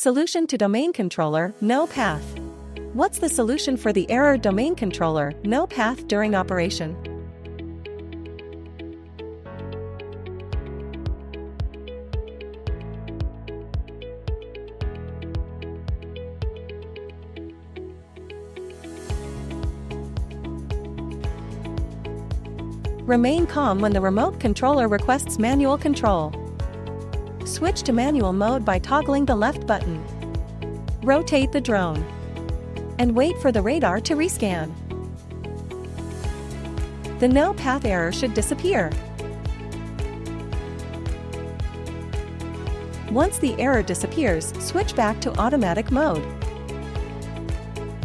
Solution to domain controller, no path. What's the solution for the error domain controller, no path during operation? Remain calm when the remote controller requests manual control. Switch to manual mode by toggling the left button. Rotate the drone. And wait for the radar to rescan. The no path error should disappear. Once the error disappears, switch back to automatic mode.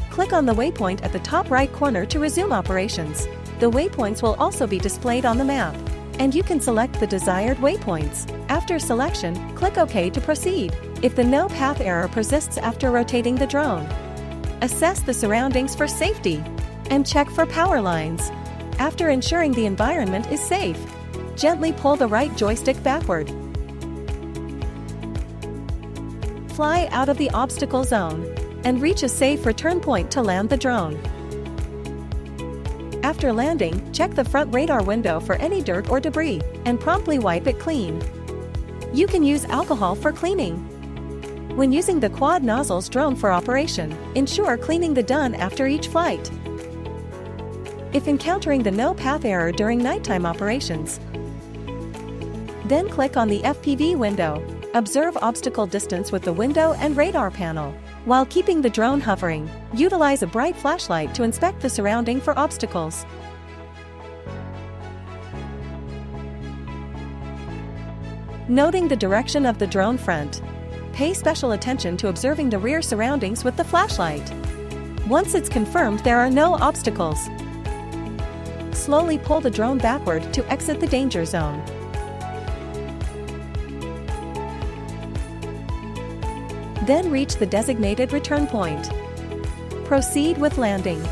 Click on the waypoint at the top right corner to resume operations. The waypoints will also be displayed on the map, and you can select the desired waypoints. After selection, click OK to proceed. If the no path error persists after rotating the drone, assess the surroundings for safety and check for power lines. After ensuring the environment is safe, gently pull the right joystick backward. Fly out of the obstacle zone and reach a safe return point to land the drone. After landing, check the front radar window for any dirt or debris, and promptly wipe it clean. You can use alcohol for cleaning. When using the quad nozzles drone for operation, ensure cleaning the done after each flight. If encountering the no path error during nighttime operations, then click on the FPV window. Observe obstacle distance with the window and radar panel. While keeping the drone hovering, utilize a bright flashlight to inspect the surrounding for obstacles. Noting the direction of the drone front, pay special attention to observing the rear surroundings with the flashlight. Once it's confirmed there are no obstacles, slowly pull the drone backward to exit the danger zone. Then reach the designated return point. Proceed with landing.